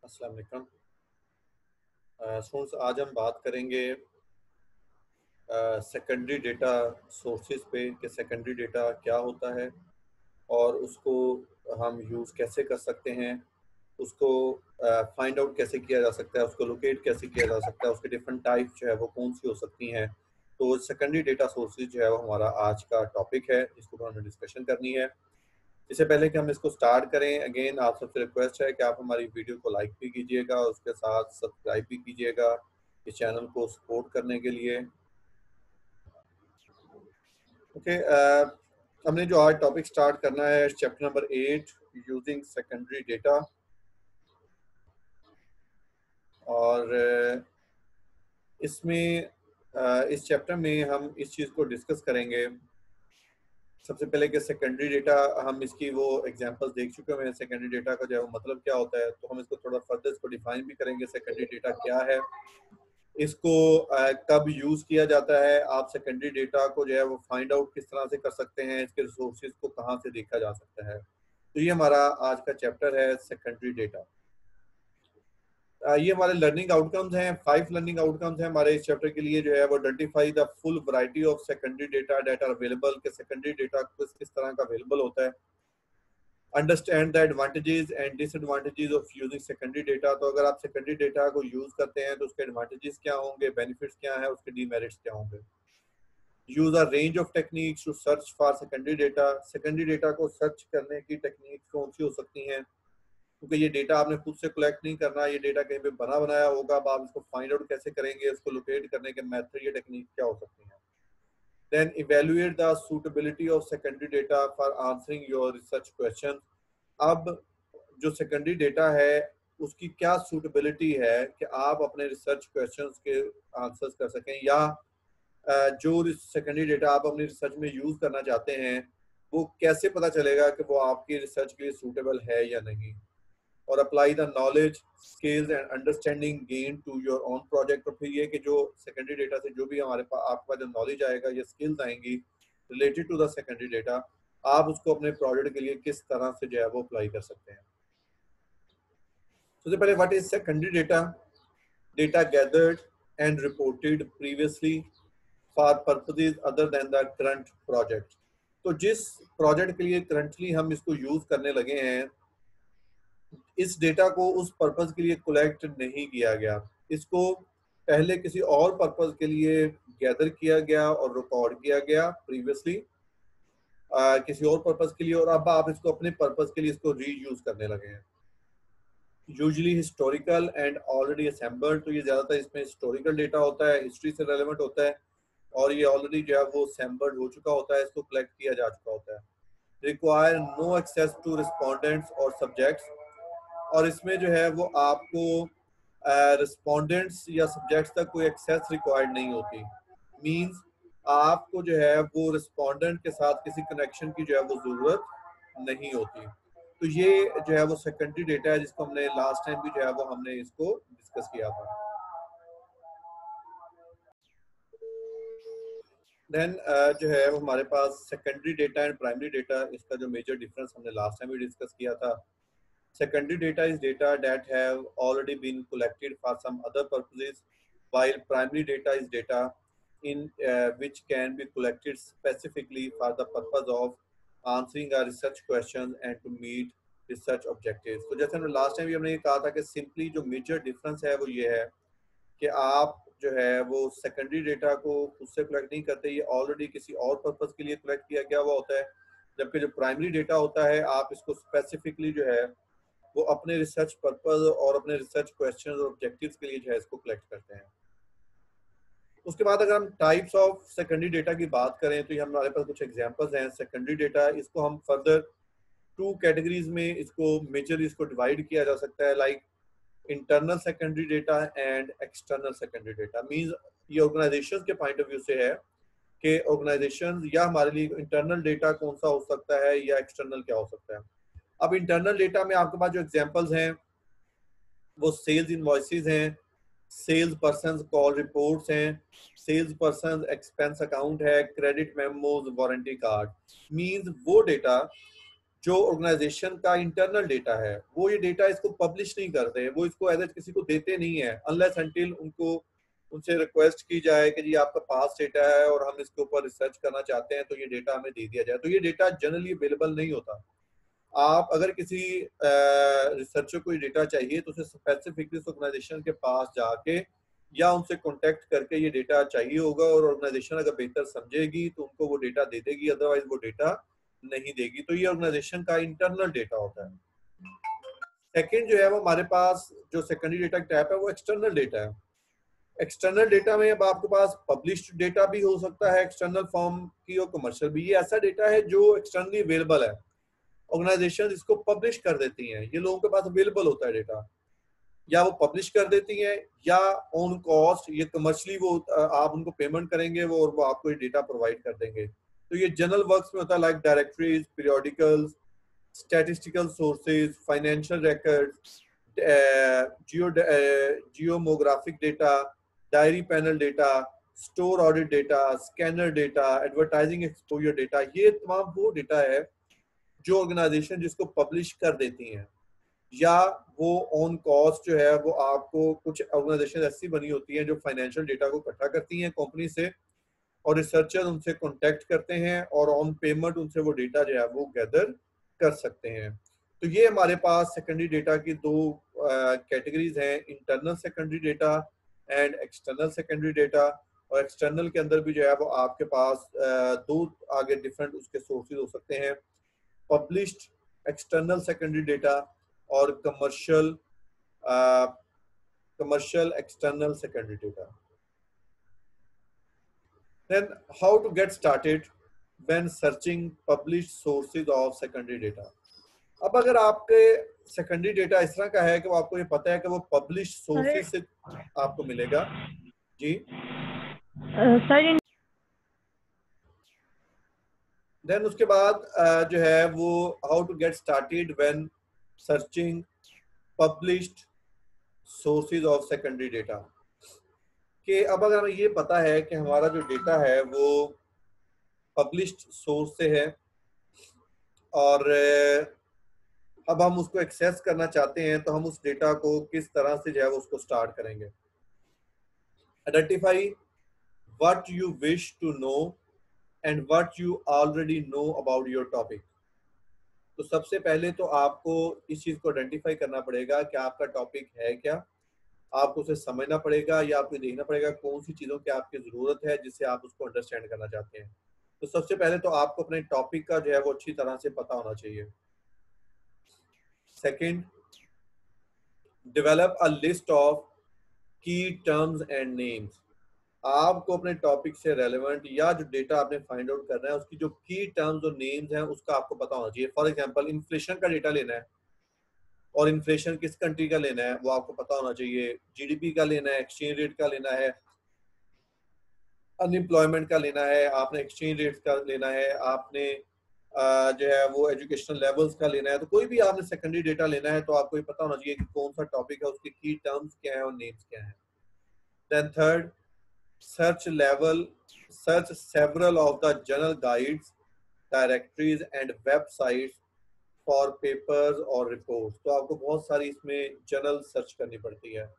अस्सलाम वालेकुम स्टूडेंट्स। आज हम बात करेंगे सेकेंडरी डेटा सोर्सेज पे कि सेकेंडरी डेटा क्या होता है और उसको हम यूज़ कैसे कर सकते हैं, उसको फाइंड आउट कैसे किया जा सकता है, उसको लोकेट कैसे किया जा सकता है, उसके डिफरेंट टाइप जो है वो कौन सी हो सकती हैं। तो सेकेंडरी डेटा सोर्सेज जो है वो हमारा आज का टॉपिक है, इसको हमें डिस्कशन करनी है। इससे पहले कि हम इसको स्टार्ट करें, अगेन आप सबसे रिक्वेस्ट है कि आप हमारी वीडियो को लाइक भी कीजिएगा और उसके साथ सब्सक्राइब भी कीजिएगा इस चैनल को सपोर्ट करने के लिए। ओके, हमने जो आज टॉपिक स्टार्ट करना है chapter number 8 using secondary data. और इसमें इस चैप्टर में हम इस चीज़ को डिस्कस करेंगे। सबसे पहले कि सेकेंडरी डेटा, हम इसकी वो एग्जांपल्स देख चुके हैं सेकेंडरी डेटा का जो है वो मतलब क्या होता है, तो हम इसको थोड़ा फर्दर इसको डिफाइन भी करेंगे सेकेंडरी डेटा क्या है, इसको कब यूज़ किया जाता है, आप सेकेंडरी डेटा को जो है वो फाइंड आउट किस तरह से कर सकते हैं, इसके रिसोर्सेज को कहाँ से देखा जा सकता है। तो ये हमारा आज का चैप्टर है सेकेंडरी डेटा। ये हमारे लर्निंग आउटकम्स हैं, 5 लर्निंग आउटकम्स हैं हमारे इस चैप्टर के लिए जो है वो identify the full variety of secondary data that are available, के सेकेंडरी डेटा किस तरह का अवेलेबल होता है। Understand the advantages and disadvantages of using secondary data, तो अगर आप सेकेंडरी डेटा को यूज करते हैं तो उसके एडवांटेजेस क्या होंगे, बेनिफिट्स क्या है, उसके डीमेरिट्स क्या होंगे। Use a range of techniques to search for secondary data, secondary data को सर्च करने की टेक्निक कौन सी हो सकती हैं, क्योंकि ये डेटा आपने खुद से कलेक्ट नहीं करना, ये डेटा कहीं पे बना बनाया होगा, अब आप इसको फाइंड आउट कैसे करेंगे, इसको लोकेट करने के मेथड या टेक्निक क्या हो सकती हैं। Then evaluate the suitability of secondary data for answering your research question. अब जो सेकेंडरी डेटा है उसकी क्या सूटेबिलिटी है कि आप अपने रिसर्च क्वेश्चंस के आंसर्स कर सकें, या जो सेकेंडरी डेटा आप अपनी रिसर्च में यूज करना चाहते हैं वो कैसे पता चलेगा कि वो आपकी रिसर्च के लिए सूटेबल है या नहीं। और apply the knowledge skills and understanding gain to your own project. और फिर ये कि जो सेकेंडरी डेटा से जो भी हमारे पास आपके पास जो नॉलेज आएगा या स्किल्स आएंगी related to the secondary data, आप उसको अपने प्रोजेक्ट के लिए किस तरह से जो है वो अप्लाई कर सकते हैं। सबसे पहले what is secondary data? Data gathered and reported previously for purposes other than the current project. तो जिस प्रोजेक्ट के लिए करंटली हम इसको यूज करने लगे हैं, इस डेटा को उस पर्पस के लिए कलेक्ट नहीं किया गया, इसको पहले किसी और पर्पस के लिए गैदर किया गया और रिकॉर्ड किया गया प्रीवियसली किसी और पर्पस के लिए, और अब आप इसको अपने पर्पस के लिए इसको रीयूज करने लगे हैं। Usually historical and already assembled, तो ये ज़्यादातर इसमें हिस्टोरिकल डेटा होता है, हिस्ट्री से रेलेवेंट होता है और ये ऑलरेडी जो है वो असेंबल्ड हो चुका होता है, इसको कलेक्ट किया जा चुका होता है। Require no access to respondents और सब्जेक्ट्स, और इसमें जो है वो आपको रिस्पोंडेंट्स या सब्जेक्ट्स तक कोई एक्सेस रिक्वायर्ड नहीं होती। मींस आपको जो है वो रिस्पोंडेंट के साथ किसी कनेक्शन की जो है वो ज़रूरत नहीं होती। तो ये जो है वो सेकेंडरी डेटा है जिसको हमने लास्ट टाइम भी जो है वो हमने इसको डिस्कस किया था। देन जो है वो हमारे पास secondary data and primary data, इसका जो मेजर डिफरेंस हमने लास्ट टाइम भी डिस्कस किया था। Secondary data is data that have already been collected for some other purposes, while primary data is data in which can be collected specifically for the purpose of answering a research questions and to meet research objectives. तो जैसे हमने last time भी हमने ये कहा था कि simply जो मेजर डिफरेंस है वो ये है कि आप जो है वो सेकेंडरी डेटा को खुद से कलेक्ट नहीं करते, ये ऑलरेडी किसी और पर्पस के लिए कलेक्ट किया गया हुआ होता है, जबकि जो प्राइमरी डेटा होता है आप इसको स्पेसिफिकली जो है वो अपने रिसर्च पर्पस और अपने रिसर्च क्वेश्चन और ऑब्जेक्टिव्स के लिए जो है इसको कलेक्ट करते हैं। उसके बाद अगर हम टाइप्स ऑफ सेकेंडरी डेटा की बात करें तो ये हमारे पास कुछ एग्जांपल्स हैं सेकेंडरी डेटा। इसको हम फर्दर 2 कैटेगरीज में इसको मेजर इसको डिवाइड किया जा सकता है, like internal secondary data and external secondary data. Means ये ऑर्गेनाइजेशंस के पॉइंट ऑफ व्यू से है कि ऑर्गेनाइजेशंस या हमारे लिए इंटरनल डेटा कौन सा हो सकता है या एक्सटर्नल क्या हो सकता है। अब इंटरनल डेटा में आपके पास जो एग्जांपल्स हैं वो सेल्स इनवॉइसेस हैं, सेल्स पर्सन कॉल रिपोर्ट्स हैं, सेल्स पर्सन एक्सपेंस अकाउंट है, credit memos, warranty card. Means वो डेटा जो ऑर्गेनाइजेशन का इंटरनल डेटा है वो ये डेटा इसको पब्लिश नहीं करते, वो इसको एज किसी को देते नहीं है अनलेस अनटिल उनको उनसे रिक्वेस्ट की जाए कि जी आपका पास डेटा है और हम इसके ऊपर रिसर्च करना चाहते हैं, तो ये डेटा हमें दे दिया जाए। तो ये डेटा जनरली अवेलेबल नहीं होता। आप अगर किसी रिसर्चर को ये डेटा चाहिए तो उसे स्पेसिफिकली उस ऑर्गेनाइजेशन के पास जाके या उनसे कांटेक्ट करके ये डेटा चाहिए होगा, और ऑर्गेनाइजेशन अगर बेहतर समझेगी तो उनको वो डेटा दे देगी, अदरवाइज वो डेटा नहीं देगी। तो ये ऑर्गेनाइजेशन का इंटरनल डेटा होता है। सेकंड जो है वो हमारे पास जो सेकेंडरी डेटा टाइप है वो एक्सटर्नल डेटा है। एक्सटर्नल डेटा में अब आपके पास पब्लिश्ड डेटा भी हो सकता है एक्सटर्नल फॉर्म की, और कमर्शियल भी। ये ऐसा डेटा है जो एक्सटर्नली अवेलेबल है, ऑर्गेनाइजेशन इसको पब्लिश कर देती हैं, ये लोगों के पास अवेलेबल होता है डेटा, या वो पब्लिश कर देती हैं या ऑन कॉस्ट, ये कमर्शियली वो आप उनको पेमेंट करेंगे वो, और वो आपको ये डेटा प्रोवाइड कर देंगे। तो ये जनरल वर्क्स में होता है, like directories, periodicals, statistical sources, financial records, geodemographic data, diary panel data, store audit data, scanner data, advertising exposure data. ये तमाम वो डेटा है जो ऑर्गेनाइजेशन जिसको पब्लिश कर देती हैं, या वो ऑन कॉस्ट जो है वो आपको, कुछ ऑर्गेनाइजेशन ऐसी बनी होती हैं जो फाइनेंशियल डेटा को इकट्ठा करती हैं कंपनी से, और रिसर्चर उनसे कांटेक्ट करते हैं और ऑन पेमेंट उनसे वो डेटा जो है वो गैदर कर सकते हैं। तो ये हमारे पास सेकेंडरी डेटा की दो कैटेगरीज हैं, internal secondary data and external secondary data. और एक्सटर्नल के अंदर भी जो है वो आपके पास दो आगे डिफरेंट उसके सोर्सेज हो सकते हैं, पब्लिश्ड एक्सटर्नल सेकेंडरी डेटा और commercial external secondary data. Then how to get started when searching published sources of secondary data। अब अगर आपके सेकेंडरी डेटा इस तरह का है कि वो आपको ये पता है कि वो पब्लिश सोर्सेज से आपको मिलेगा जी सर। देन उसके बाद जो है वो how to get started when searching published sources of secondary data, कि अब अगर हमें ये पता है कि हमारा जो डेटा है वो पब्लिश्ड सोर्स से है और अब हम उसको एक्सेस करना चाहते हैं, तो हम उस डेटा को किस तरह से जो है उसको स्टार्ट करेंगे। Identify what you wish to know and what you already know about your topic. तो सबसे पहले तो आपको इस चीज को आइडेंटिफाई करना पड़ेगा कि आपका टॉपिक है क्या, आपको उसे समझना पड़ेगा या आपको देखना पड़ेगा कौन सी चीजों की आपकी जरूरत है जिससे आप उसको अंडरस्टैंड करना चाहते हैं। तो सबसे पहले तो आपको अपने टॉपिक का जो है वो अच्छी तरह से पता होना चाहिए। Second, develop a list of की टर्म्स एंड नेम्स। आपको अपने टॉपिक से रेलेवेंट या जो डेटा आपने फाइंड आउट करना है उसकी जो की टर्म्स और नेम्स हैं उसका आपको पता होना चाहिए। फॉर एग्जांपल इन्फ्लेशन का डेटा लेना है और इन्फ्लेशन किस कंट्री का लेना है वो आपको पता होना चाहिए, जीडीपी का लेना है, एक्सचेंज रेट का लेना है, अनएम्प्लॉयमेंट का लेना है, आपने एक्सचेंज रेट का लेना है, आपने जो है वो एजुकेशनल लेवल्स का लेना है। तो कोई भी आपने सेकेंडरी डेटा लेना है तो आपको ये पता होना चाहिए कि कौन सा टॉपिक है, उसकी की टर्म्स क्या है और नेम्स क्या है। Then third, search several of the journal guides, directories and websites for papers or reports। तो आपको बहुत सारी इसमें जर्नल सर्च करनी पड़ती है,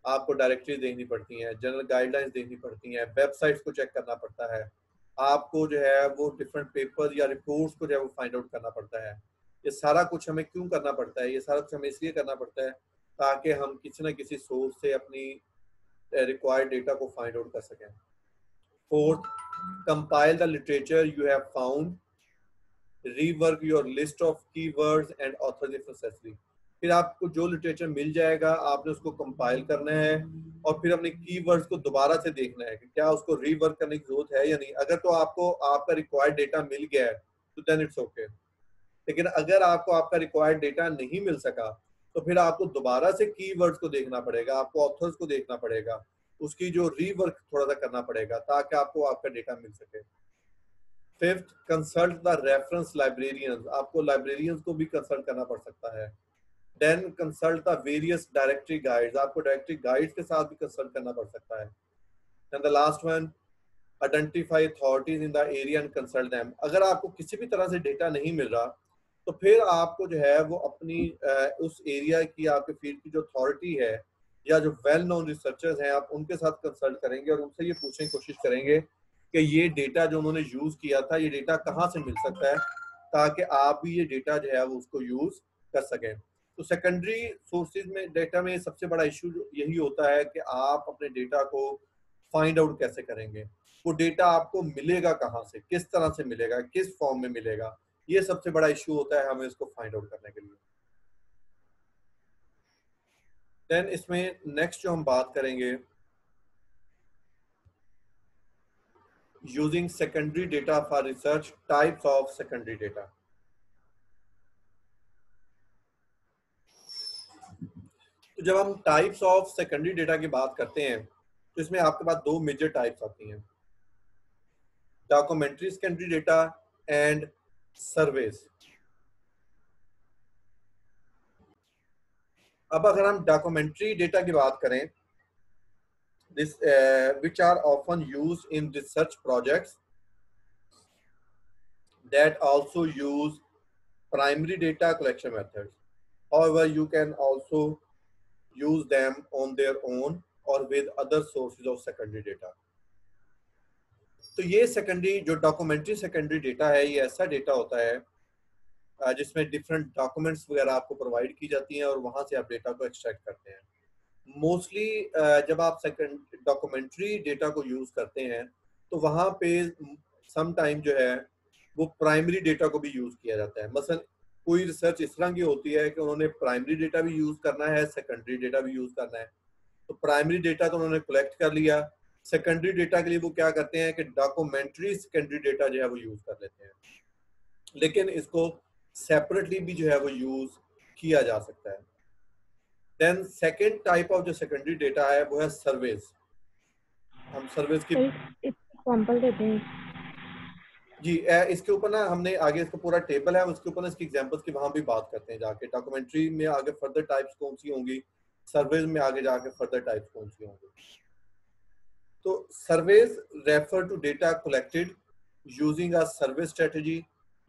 आपको डायरेक्टरी देखनी पड़ती हैं, जनरल गाइडलाइंस देखनी पड़ती हैं, वेबसाइट्स को चेक करना पड़ता है, आपको जो है वो डिफरेंट पेपर या रिपोर्ट्स को जो है वो फाइंड आउट करना पड़ता है। ये सारा कुछ हमें क्यों करना पड़ता है? ये सारा कुछ हमें इसलिए करना पड़ता है ताकि हम किसी न किसी सोर्स से अपनी रिक्वायर्ड डेटा को फाइंड आउट कर सकें। Fourth, compile the literature you have found, rework your list of keywords and authors if necessary. फिर आपको जो लिटरेचर मिल जाएगा आपने उसको कंपाइल करना है और फिर अपने कीवर्ड्स को दोबारा से देखना है कि क्या उसको रीवर्क करने की जरूरत है या नहीं। अगर तो आपको आपका रिक्वायर्ड डेटा मिल गया है तो देन इट्स ओके, लेकिन अगर आपको आपका रिक्वायर्ड डेटा नहीं मिल सका तो फिर आपको दोबारा से कीवर्ड्स को देखना पड़ेगा, आपको ऑथर्स को देखना पड़ेगा, उसकी जो रीवर्क थोड़ा सा करना पड़ेगा ताकि आपको आपका डेटा मिल सके। Fifth, consult the reference librarians. आपको लाइब्रेरियंस को भी कंसल्ट करना पड़ सकता है। Then consult the various directory guides. आपको डायरेक्टरी गाइड्स के साथ भी कंसल्ट करना पड़ सकता है। And the last one, identify authorities in the area and consult them. अगर आपको किसी भी तरह से डेटा नहीं मिल रहा तो तो फिर आपको जो है वो अपनी उस एरिया की, आपके फील्ड की जो अथॉरिटी है या जो वेल नोन रिसर्चर्स हैं, आप उनके साथ कंसल्ट करेंगे और उनसे ये पूछने की कोशिश करेंगे कि ये डेटा जो उन्होंने यूज किया था, ये डेटा कहाँ से मिल सकता है, ताकि आप भी ये डेटा जो है वो उसको यूज कर सकें। तो सेकेंडरी सोर्सेज में डेटा में सबसे बड़ा इशू यही होता है कि आप अपने डेटा को फाइंड आउट कैसे करेंगे, वो डेटा आपको मिलेगा कहाँ से, किस तरह से मिलेगा, किस फॉर्म में मिलेगा, ये सबसे बड़ा इशू होता है हमें इसको फाइंड आउट करने के लिए। देन इसमें नेक्स्ट जो हम बात करेंगे, using secondary data for research, types of secondary data. तो जब हम टाइप्स ऑफ सेकेंडरी डेटा की बात करते हैं तो इसमें आपके पास दो मेजर टाइप्स आती हैं, documentary secondary data and surveys. अब अगर हम डॉक्यूमेंट्री डेटा की बात करें, this which are often used in research projects that also use primary data collection methods. However, you can also use them on their own or with other sources of secondary data. तो ये secondary जो documentary secondary data है, ये ऐसा data होता है जिसमें different documents वगैरह आपको प्रोवाइड की जाती हैं और वहां से आप डेटा को एक्सट्रैक्ट करते हैं। मोस्टली जब आप सेकेंड डॉक्यूमेंट्री डेटा को यूज करते हैं तो वहां पे सम टाइम जो है वो प्राइमरी डेटा को भी यूज किया जाता है। मसलन कोई रिसर्च इस तरह की होती है कि उन्होंने प्राइमरी डेटा भी यूज करना है, सेकेंडरी डेटा भी यूज करना है। तो प्राइमरी डेटा तो उन्होंने कलेक्ट कर लिया, सेकेंडरी डेटा के लिए वो क्या करते हैं कि डॉक्यूमेंट्री सेकेंडरी डेटा जो है वो यूज कर लेते हैं, लेकिन इसको सेपरेटली भी जो है वो यूज किया जा सकता है। देन सेकेंड टाइप ऑफ जो सेकेंडरी डेटा है वो है सर्वेज। हम सर्वेज की एग्जांपल देते हैं। जी इसके ऊपर ना हमने आगे इसका पूरा टेबल है, उसके ऊपर ना इसकी एग्जांपल्स की वहां भी बात करते हैं जाके। डॉक्यूमेंट्री में आगे फर्दर टाइप्स कौन सी होंगी, सर्वेज में आगे जाके फर्दर टाइप्स कौन सी होंगी। तो surveys refer to data collected using a survey strategy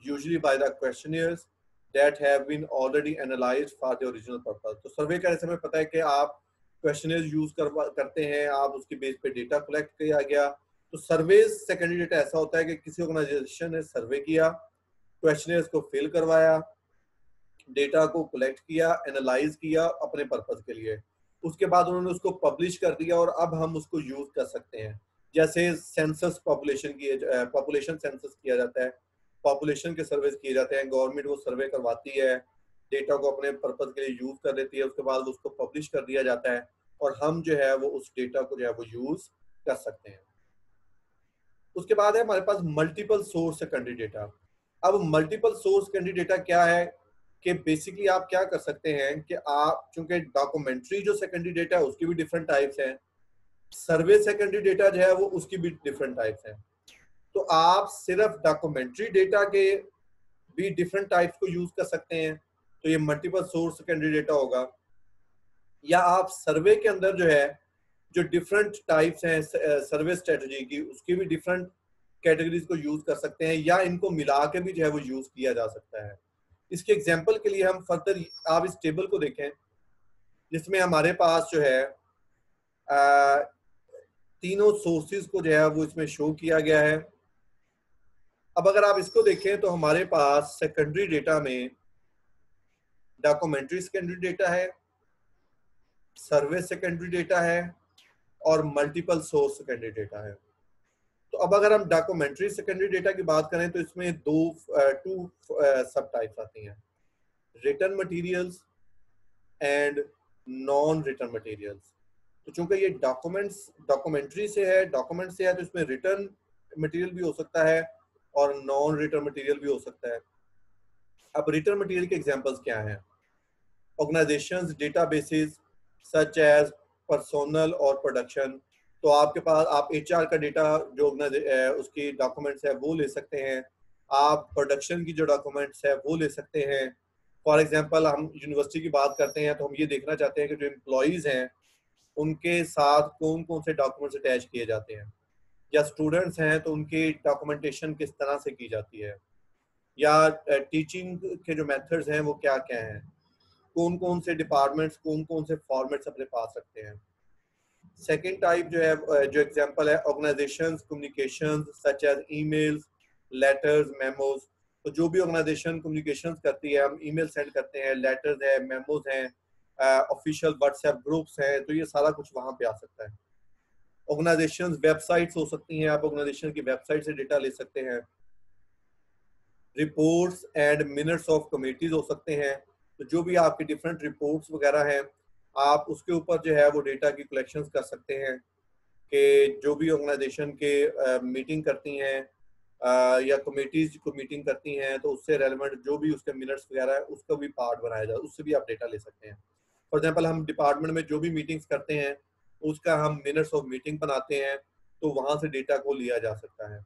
usually by the questionnaires that have been already analyzed for the original purpose। तो सर्वे का ऐसे में पता है कि आप क्वेश्चनर यूज करते हैं, आप उसके बेस पे डेटा कलेक्ट किया गया। तो सर्वे सेकेंडरी डेटा ऐसा होता है कि किसी ऑर्गेनाइजेशन ने सर्वे किया, क्वेश्चनर्स को फिल करवाया, डेटा को कलेक्ट किया, एनालाइज किया अपने पर्पज के लिए, उसके बाद उन्होंने उसको पब्लिश कर दिया और अब हम उसको यूज कर सकते हैं। जैसे सेंसस पॉपुलेशन सेंसस किया जाता है, पॉपुलेशन के सर्वे किए जाते हैं, गवर्नमेंट वो सर्वे करवाती है, डेटा को अपने पर्पज के लिए यूज कर लेती है, उसके बाद उसको पब्लिश कर दिया जाता है और हम जो है वो उस डेटा को जो है वो यूज कर सकते हैं। उसके बाद है हमारे पास मल्टीपल सोर्स सेकेंडरी डेटा। अब मल्टीपल सोर्स सेकेंडरी डेटा क्या है कि बेसिकली आप क्या कर सकते हैं कि आप चूंकि डॉक्यूमेंट्री जो सेकेंडरी डेटा है उसकी भी डिफरेंट टाइप्स हैं, सर्वे सेकेंडरी डेटा जो है वो उसकी भी डिफरेंट टाइप्स हैं। तो आप सिर्फ डॉक्यूमेंट्री डेटा के भी डिफरेंट टाइप्स को यूज कर सकते हैं, तो ये मल्टीपल सोर्स सेकेंडरी डेटा होगा। या आप सर्वे के अंदर जो है जो डिफरेंट टाइप्स हैं सर्वे स्ट्रेटजी की, उसकी भी डिफरेंट कैटेगरीज को यूज कर सकते हैं, या इनको मिला के भी जो है वो यूज किया जा सकता है। इसके एग्जांपल के लिए हम फर्दर आप इस टेबल को देखें जिसमें हमारे पास जो है तीनों सोर्सेज को जो है वो इसमें शो किया गया है। अब अगर आप इसको देखें तो हमारे पास सेकेंडरी डेटा में डॉक्यूमेंट्री सेकेंडरी डेटा है, सर्वे सेकेंडरी डेटा है और मल्टीपल सोर्स सेकेंडरी डेटा है। तो अब अगर हम डॉक्यूमेंट्री सेकेंडरी डेटा की बात करें तो इसमें टू सब टाइप्स आती हैं, written materials and non written materials. तो चूंकि ये डॉक्यूमेंट्री से है, डॉक्यूमेंट से है, तो इसमें रिटन मटेरियल भी हो सकता है और नॉन रिटन मटेरियल भी हो सकता है। अब रिटन मटेरियल के एग्जांपल्स क्या हैं? Organisations databases such as personnel और प्रोडक्शन। तो आपके पास आप एचआर का डेटा जो उसकी डॉक्यूमेंट्स है वो ले सकते हैं, आप प्रोडक्शन की जो डॉक्यूमेंट्स है वो ले सकते हैं। फॉर एग्जांपल हम यूनिवर्सिटी की बात करते हैं तो हम ये देखना चाहते हैं कि जो एम्प्लॉयज़ हैं उनके साथ कौन कौन से डॉक्यूमेंट्स अटैच किए जाते हैं, या स्टूडेंट्स हैं तो उनकी डॉक्यूमेंटेशन किस तरह से की जाती है। या टीचिंग के जो मेथड्स हैं वो क्या क्या हैं, कौन कौन से डिपार्टमेंट्स कौन कौन से फॉर्मेट्स अपने पास रखते हैं। सेकेंड टाइप जो है जो एग्जांपल है organisations communications such as emails, letters, memos. तो जो भी ऑर्गेनाइजेशन कम्युनिकेशंस करती है, हम ईमेल सेंड करते हैं, लेटर्स है, मेमोज हैं, ऑफिशियल व्हाट्सएप ग्रुप्स हैं, तो ये सारा कुछ वहां पे आ सकता है। ऑर्गेनाइजेशंस वेबसाइट्स हो सकती हैं, आप ऑर्गेनाइजेशन की वेबसाइट से डेटा ले सकते हैं। Reports and minutes of committees हो सकते हैं, तो जो भी आपकी डिफरेंट रिपोर्ट्स वगैरह हैं आप उसके ऊपर जो है वो डेटा की कलेक्शंस कर सकते हैं कि जो भी ऑर्गेनाइजेशन के मीटिंग करती हैं या कमेटीज को मीटिंग करती हैं तो उससे रेलेवेंट जो भी उसके मिनट्स वगैरह है उसका भी पार्ट बनाया जाए, उससे भी आप डेटा ले सकते हैं। फॉर एग्जांपल हम डिपार्टमेंट में जो भी मीटिंग्स करते हैं उसका हम मिनट्स ऑफ मीटिंग बनाते हैं, तो वहां से डेटा को लिया जा सकता है।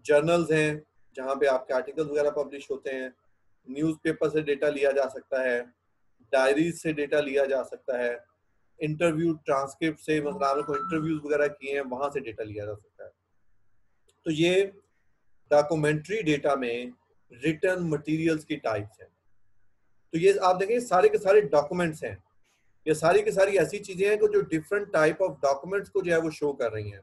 जर्नल्स हैं जहाँ पे आपके आर्टिकल्स वगैरह पब्लिश होते हैं, न्यूज़पेपर से डेटा लिया जा सकता है, डायरीज से डेटा लिया जा सकता है, इंटरव्यू ट्रांसक्रिप्ट से, मतलब आपने कोई इंटरव्यूज वगैरह किए हैं वहां से डेटा लिया जा सकता है। तो ये डॉक्यूमेंट्री डेटा में रिटर्न मटेरियल्स की टाइप्स हैं। तो ये आप देखें सारे के सारे डॉक्यूमेंट्स हैं, ये सारी की सारी ऐसी चीजें हैं जो डिफरेंट टाइप ऑफ डॉक्यूमेंट्स को जो है वो शो कर रही हैं,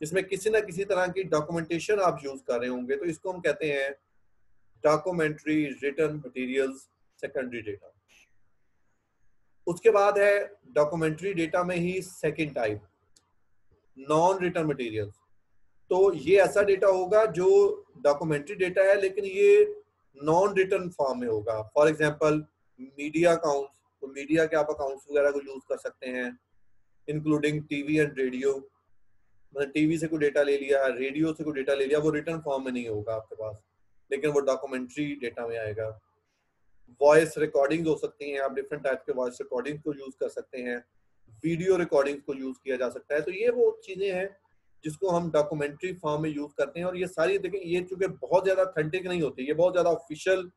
इसमें किसी ना किसी तरह की डॉक्यूमेंटेशन आप यूज कर रहे होंगे, तो इसको हम कहते हैं documentary written materials secondary data. उसके बाद है डॉक्यूमेंट्री डेटा में ही second type non written materials. तो ये ऐसा डेटा होगा जो डॉक्यूमेंट्री डेटा है लेकिन ये नॉन रिटर्न फॉर्म में होगा। फॉर एग्जांपल मीडिया अकाउंट्स, तो मीडिया के आप अकाउंट्स वगैरह को यूज कर सकते हैं, इंक्लूडिंग टीवी एंड रेडियो। मतलब टीवी से कोई डेटा ले लिया, रेडियो से कोई डेटा ले लिया, वो रिटर्न फॉर्म में नहीं होगा आपके पास, लेकिन वो डॉक्यूमेंट्री डेटा में आएगा। वॉइस रिकॉर्डिंग हो सकती हैं, आप डिफरेंट टाइप के वॉइस रिकॉर्डिंग को यूज कर सकते हैं, वीडियो रिकॉर्डिंग को यूज किया जा सकता है। तो ये वो चीजें हैं जिसको हम डॉक्यूमेंट्री फॉर्म में यूज करते हैं। और ये सारी देखें ये चूंकि बहुत ज्यादा ऑथेंटिक नहीं होती, ये बहुत ज्यादा ऑफिशियल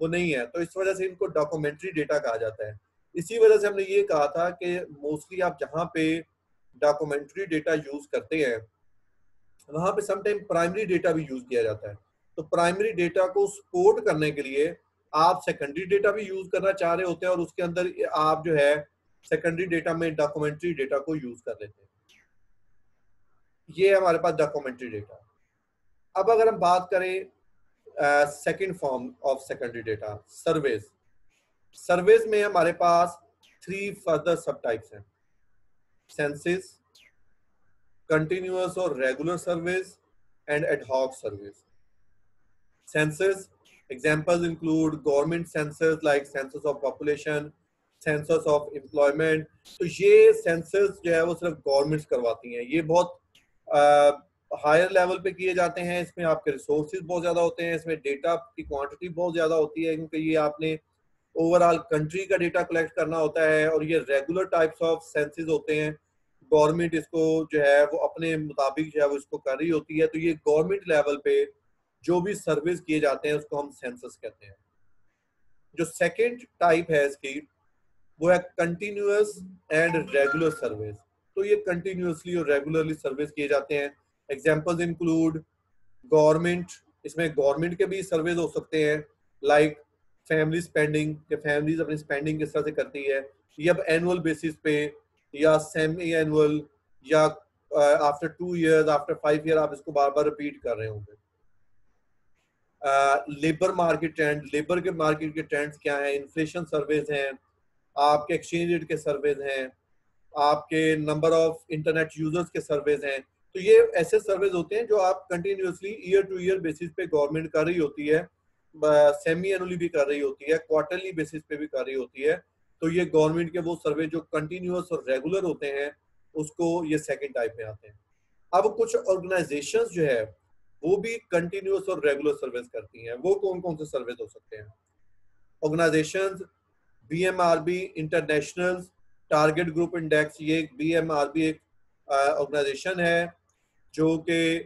वो नहीं है, तो इस वजह से इनको डॉक्यूमेंट्री डेटा कहा जाता है। इसी वजह से हमने ये कहा था कि मोस्टली आप जहाँ पे डॉक्यूमेंट्री डेटा यूज करते हैं वहां पे समटाइम प्राइमरी डेटा भी यूज किया जाता है। तो प्राइमरी डेटा को सपोर्ट करने के लिए आप सेकेंडरी डेटा भी यूज करना चाह रहे होते हैं और उसके अंदर आप जो है सेकेंडरी डेटा में डॉक्यूमेंट्री डेटा को यूज कर लेते हैं। ये हमारे पास डॉक्यूमेंट्री डेटा। अब अगर हम बात करें second form of secondary data, surveys. Surveys में हमारे पास 3 फर्दर सब टाइप्स हैं, सेंसिस, कंटिन्यूअस और regular surveys and ad hoc surveys. Census examples include government census like census of population, census of employment। तो ये census जो है वो सिर्फ गवर्नमेंट्स करवाती हैं, ये बहुत हायर लेवल पे किए जाते हैं। इसमें आपके रिसोर्सेज बहुत ज्यादा होते हैं, इसमें डेटा की क्वांटिटी बहुत ज्यादा होती है क्योंकि ये आपने ओवरऑल कंट्री का डेटा कलेक्ट करना होता है। और ये रेगुलर टाइप्स ऑफ सेंसेस होते हैं, गवर्नमेंट इसको जो है वो अपने मुताबिक जो है वो इसको कर रही होती है। तो ये गवर्नमेंट लेवल पे जो भी सर्विस किए जाते हैं उसको हम सेंसस कहते हैं। जो सेकंड टाइप है इसकी वो है कंटिन्यूअस एंड रेगुलर सर्विस। तो ये कंटिन्यूअसली और रेगुलरली सर्विस किए जाते हैं। एग्जांपल्स इंक्लूड गवर्नमेंट, इसमें गवर्नमेंट के भी सर्विस हो सकते हैं लाइक फैमिली स्पेंडिंग, के फैमिलीज अपनी स्पेंडिंग किस तरह से करती है, ये अब एनुअल बेसिस पे या सेमी एनुअल या आफ्टर 2 ईयर्स, आफ्टर 5 ईयर आप इसको बार बार रिपीट कर रहे होंगे। लेबर मार्केट ट्रेंड, लेबर के मार्केट के ट्रेंड्स क्या हैं, इन्फ्लेशन सर्वेज हैं, आपके एक्सचेंज रेट के सर्वेज हैं, आपके नंबर ऑफ इंटरनेट यूजर्स के सर्वेज हैं। तो ये ऐसे सर्वेज होते हैं जो आप continuously year two year basis पे गवर्नमेंट कर रही होती है, सेमी एनुअली भी कर रही होती है, क्वार्टरली बेसिस पे भी कर रही होती है। तो ये गवर्नमेंट के वो सर्वे जो कंटिन्यूअस और रेगुलर होते हैं उसको ये सेकेंड टाइप में आते हैं। अब कुछ ऑर्गेनाइजेशंस जो है वो भी कंटिन्यूअस और रेगुलर सर्विस करती हैं। वो कौन कौन से सर्विस हो सकते हैं? Organisations BMRB international target group index, ये बीएमआरबी एक ऑर्गेनाइजेशन है जो कि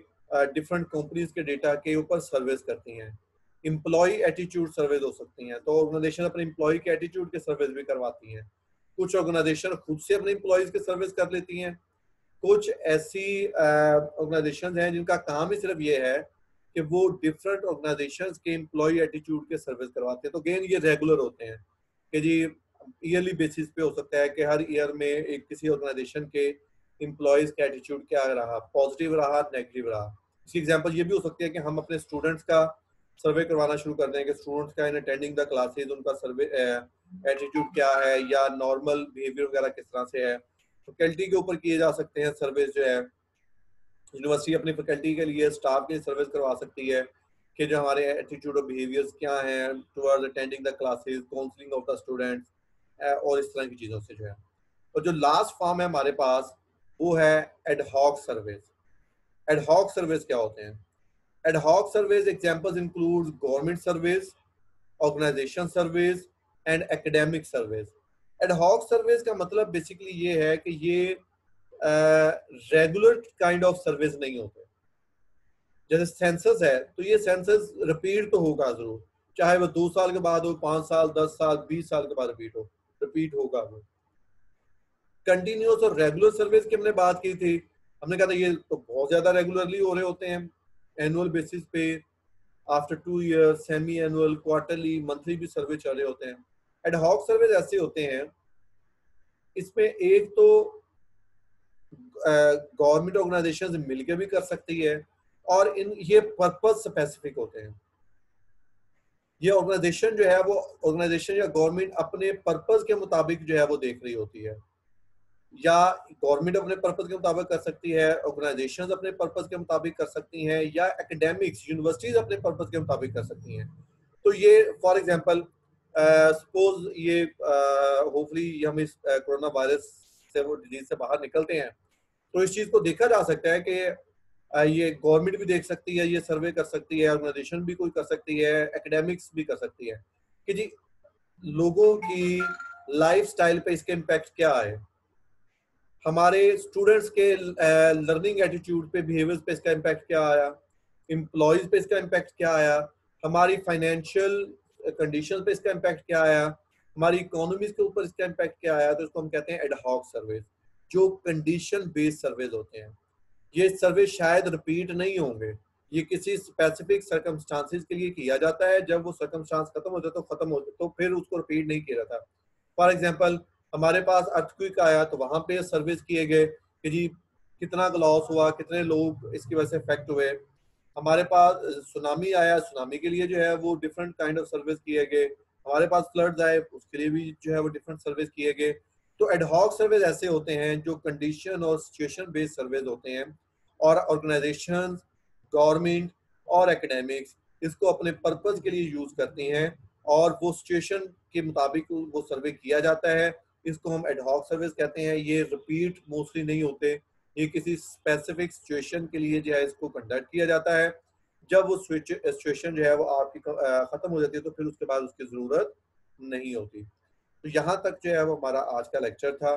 डिफरेंट कंपनीज के डेटा के ऊपर सर्विस करती हैं। एम्प्लॉय एटीट्यूड सर्विस हो सकती हैं, तो ऑर्गेनाइजेशन अपने एम्प्लॉय के एटीट्यूड के सर्विस भी करवाती हैं। कुछ ऑर्गेनाइजेशन खुद से अपने एम्प्लॉयज के सर्विस कर लेती हैं। कुछ ऐसी ऑर्गेनाइजेशन हैं जिनका काम ही सिर्फ ये है कि वो डिफरेंट ऑर्गेनाइजेशंस के एम्प्लॉय एटीट्यूड के सर्विस करवाते हैं। तो अगेन ये रेगुलर होते हैं कि जी ईयरली बेसिस पे हो सकता है कि हर ईयर में एक किसी ऑर्गेनाइजेशन के एम्प्लॉयज का एटीट्यूड क्या रहा, पॉजिटिव रहा, नेगेटिव रहा। इसकी एग्जांपल ये भी हो सकती है कि हम अपने स्टूडेंट्स का सर्वे करवाना शुरू कर दें कि स्टूडेंट्स का इन अटेंडिंग द क्लासेस उनका सर्वे एटीट्यूड क्या है या नॉर्मल बिहेवियर वगैरह किस तरह से है। फैकल्टी के ऊपर किए जा सकते हैं सर्विस जो है। यूनिवर्सिटी अपनी फैकल्टी के लिए स्टाफ की सर्विस करवा सकती है कि जो हमारे एटीट्यूड और बिहेवियर्स क्या हैं towards attending the classes, counselling of the students और इस तरह की चीज़ों से जो है। और जो लास्ट फॉर्म है हमारे पास वो है एडहॉक सर्विस। एडहॉक सर्विस क्या होते हैं? Ad hoc service examples include government service, organisation service and academic service. Ad hoc service का मतलब बेसिकली ये है कि ये रेगुलर काइंड ऑफ सर्विस नहीं होते। जैसे सेंसस है तो ये सेंसस रिपीट तो होगा जरूर, चाहे वो 2 साल के बाद हो, 5 साल, 10 साल, 20 साल के बाद रिपीट होगा वो। कंटिन्यूस और रेगुलर सर्विस की हमने बात की थी, हमने कहा था ये तो बहुत ज्यादा रेगुलरली हो रहे होते हैं, एनुअल बेसिस पे, after 2 year, semi annual, quarterly, monthly भी सर्वे चल रहे होते हैं। एडहॉक सर्विस ऐसे होते हैं, इसमें एक तो गवर्नमेंट ऑर्गेनाइजेशन मिलकर भी कर सकती है और इन ये पर्पस स्पेसिफिक होते हैं। ये ऑर्गेनाइजेशन जो है वो ऑर्गेनाइजेशन या गवर्नमेंट अपने पर्पस के मुताबिक जो है वो देख रही होती है, या गवर्नमेंट अपने पर्पस के मुताबिक कर सकती है, ऑर्गेनाइजेशंस अपने पर्पस के मुताबिक कर सकती हैं, या एकेडमिक्स यूनिवर्सिटीज अपने पर्पस के मुताबिक कर सकती हैं। तो ये फॉर एग्जांपल सपोज ये होपफुली हम इस कोरोना वायरस से वो डिजीज से बाहर निकलते हैं तो इस चीज को देखा जा सकता है कि ये गवर्नमेंट भी देख सकती है, ये सर्वे कर सकती है, ऑर्गेनाइजेशन भी कोई कर सकती है, एकेडमिक्स भी कर सकती है कि जी लोगों की लाइफस्टाइल पे इसके इम्पैक्ट क्या है, हमारे स्टूडेंट्स के लर्निंग एटीट्यूड पे, बिहेवियर्स पे इसका इम्पैक्ट क्या आया, एम्प्लॉयज पे इसका इम्पैक्ट क्या आया, हमारी फाइनेंशियल कंडीशन पे इसका इम्पैक्ट क्या आया, हमारी इकोनॉमीज के ऊपर इसका इम्पैक्ट क्या आया। तो इसको हम कहते हैं एडहॉक सर्विस, जो कंडीशन बेस्ड सर्वेज होते हैं। ये सर्वे शायद रिपीट नहीं होंगे, ये किसी स्पेसिफिक सर्कमस्टांसेस के लिए किया जाता है, जब वो सर्कमस्टांस खत्म हो जाए तो खत्म हो जाए, तो फिर उसको रिपीट नहीं किया जाता। फॉर एग्जांपल हमारे पास अर्थक्वेक आया तो वहां पे सर्विस किए गए कि जी कितना लॉस हुआ, कितने लोग इसकी वजह से इफेक्ट हुए। हमारे पास सुनामी आया, सुनामी के लिए जो है वो डिफरेंट काइंड ऑफ सर्विस किए गए। हमारे पास फ्लड्स आए, उसके लिए भी जो है वो डिफरेंट सर्विस किए गए। तो एडहॉक सर्विस ऐसे होते हैं जो कंडीशन और सिचुएशन बेस्ड सर्विस होते हैं, और ऑर्गेनाइजेशन, गवर्नमेंट और एकेडमिक्स इसको अपने पर्पस के लिए यूज करती हैं और वो सिचुएशन के मुताबिक वो सर्वे किया जाता है। इसको हम एडहॉक सर्विस कहते हैं। ये रिपीट मोस्टली नहीं होते, ये किसी स्पेसिफिक सिचुएशन के लिए जो है इसको कंडक्ट किया जाता है। जब वो सिचुएशन जो है वो आपकी खत्म हो जाती है तो फिर उसके बाद उसकी जरूरत नहीं होती। तो यहाँ तक जो है वो हमारा आज का लेक्चर था।